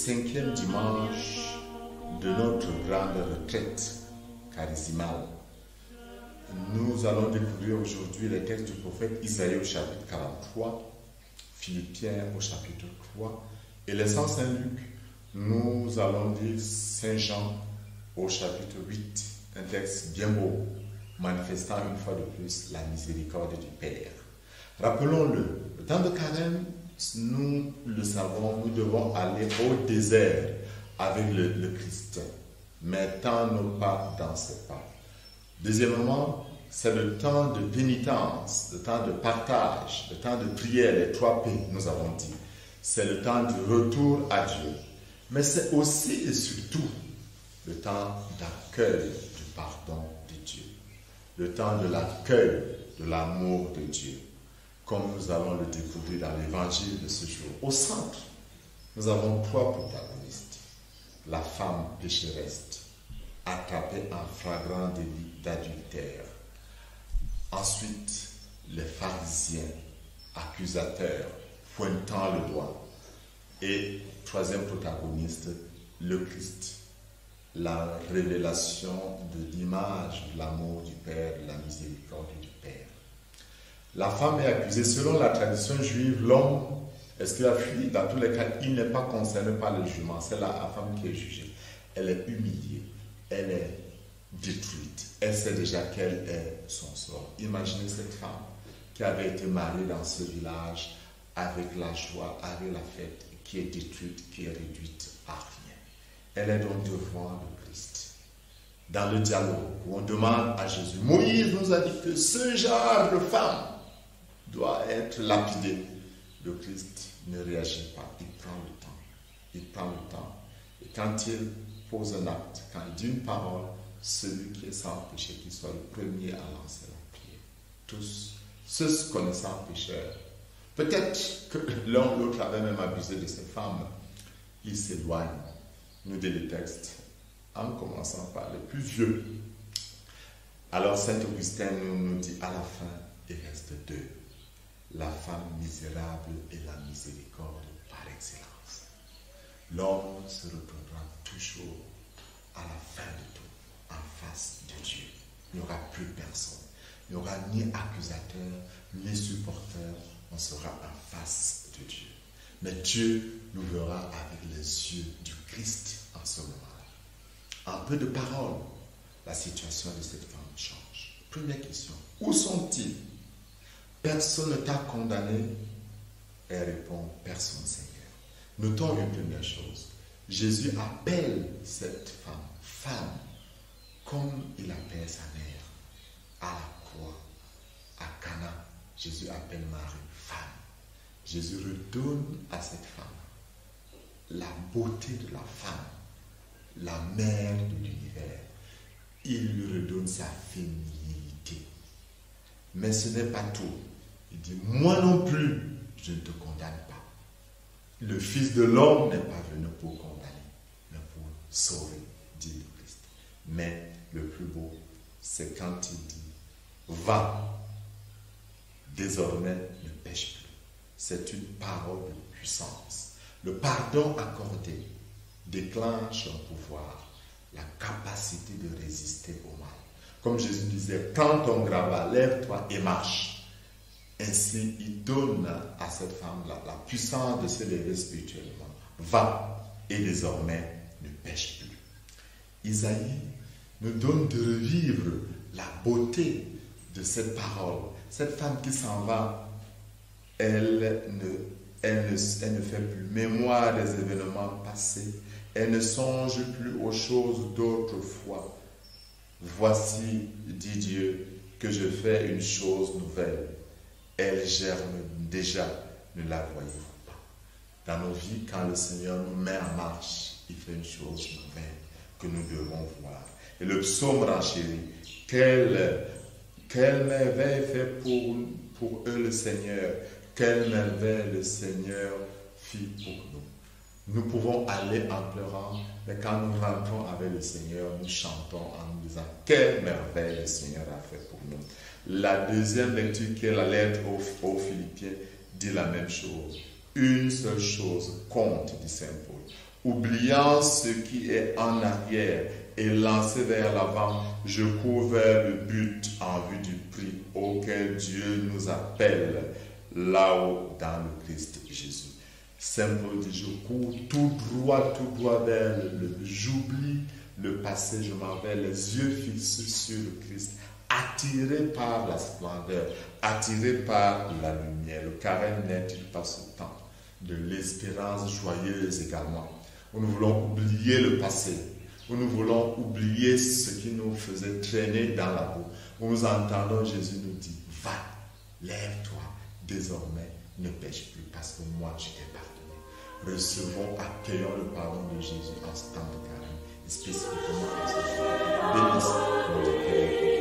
5e dimanche de notre grande retraite charismale. Nous allons découvrir aujourd'hui les textes du prophète Isaïe au chapitre 43, Philippiens au chapitre 3 et les Saint Luc. Nous allons lire Saint Jean au chapitre 8, un texte bien beau, manifestant une fois de plus la miséricorde du Père. Rappelons-le, le temps de carême, nous le savons, nous devons aller au désert avec le Christ, mettant nos pas dans ses pas. Deuxièmement, c'est le temps de pénitence, le temps de partage, le temps de prière, les 3 P, nous avons dit. C'est le temps du retour à Dieu. Mais c'est aussi et surtout le temps d'accueil du pardon de Dieu, le temps de l'accueil de l'amour de Dieu, comme nous allons le découvrir dans l'évangile de ce jour. Au centre, nous avons 3 protagonistes. La femme pécheresse, attrapée en flagrant délit d'adultère. Ensuite, les pharisiens, accusateurs, pointant le doigt. Et 3e protagoniste, le Christ. La révélation de l'image de l'amour du Père, de la miséricorde du Père. La femme est accusée. Selon la tradition juive, l'homme, est-ce qu'il a fui? Dans tous les cas, il n'est pas concerné par le jugement. C'est la femme qui est jugée. Elle est humiliée. Elle est détruite. Elle sait déjà quel est son sort. Imaginez cette femme qui avait été mariée dans ce village avec la joie, avec la fête, qui est détruite, qui est réduite à rien. Elle est donc devant le Christ. Dans le dialogue où on demande à Jésus, Moïse nous a dit que ce genre de femme doit être lapidé. Le Christ ne réagit pas, il prend le temps. Il prend le temps. Et quand il pose un acte, quand il dit une parole, celui qui est sans péché, qu'il soit le premier à lancer la prière. Tous, ceux connaissant pécheurs, peut-être que l'un ou l'autre avait même abusé de cette femme. Il s'éloigne. Nous dit le texte, en commençant par les plus vieux. Alors Saint Augustin nous dit à la fin, il reste 2. La femme misérable et la miséricorde par excellence. L'homme se retrouvera toujours à la fin de tout, en face de Dieu. Il n'y aura plus personne. Il n'y aura ni accusateur, ni supporter. On sera en face de Dieu. Mais Dieu nous verra avec les yeux du Christ en ce moment-là. En peu de paroles, la situation de cette femme change. Première question, où sont-ils? Personne ne t'a condamné? Elle répond, personne, Seigneur. Notons une première chose. Jésus appelle cette femme, femme, comme il appelle sa mère. À la croix, à Cana, Jésus appelle Marie, femme. Jésus redonne à cette femme la beauté de la femme, la mère de l'univers. Il lui redonne sa féminité. Mais ce n'est pas tout. Il dit, moi non plus, je ne te condamne pas. Le Fils de l'homme n'est pas venu pour condamner, mais pour sauver, dit le Christ. Mais le plus beau, c'est quand il dit, va, désormais ne pêche plus. C'est une parole de puissance. Le pardon accordé déclenche un pouvoir, la capacité de résister au mal. Comme Jésus disait, prends ton grabat, lève-toi et marche. Ainsi, il donne à cette femme-là la puissance de se lever spirituellement. Va et désormais ne pêche plus. Isaïe nous donne de revivre la beauté de cette parole. Cette femme qui s'en va, elle ne fait plus mémoire des événements passés. Elle ne songe plus aux choses d'autrefois. Voici, dit Dieu, que je fais une chose nouvelle. Elle germe déjà, ne la voyez-vous pas. Dans nos vies, quand le Seigneur nous met en marche, il fait une chose nouvelle que nous devons voir. Et le psaume renchérit, quelle merveille fait pour eux le Seigneur, quelle merveille le Seigneur fit pour nous. Nous pouvons aller en pleurant, mais quand nous rentrons avec le Seigneur, nous chantons en nous disant quelle merveille le Seigneur a fait pour nous. La deuxième lecture, qui est la lettre aux Philippiens, dit la même chose. Une seule chose compte, dit Saint Paul. Oubliant ce qui est en arrière et lancé vers l'avant, je cours vers le but en vue du prix auquel Dieu nous appelle là-haut dans le Christ Jésus. Saint Paul dit, je cours tout droit vers le but. J'oublie le passé, je m'en vais les yeux fixés sur le Christ, attiré par la splendeur, attiré par la lumière. Le carême n'est-il pas ce temps de l'espérance joyeuse également, où nous voulons oublier le passé, où nous voulons oublier ce qui nous faisait traîner dans la boue, où nous entendons Jésus nous dire, va, lève-toi, désormais ne pêche plus parce que moi je t'ai pardonné. Recevons, accueillons le pardon de Jésus en ce temps de carême, et spécifiquement en ce jour. Bénisse notre cœur.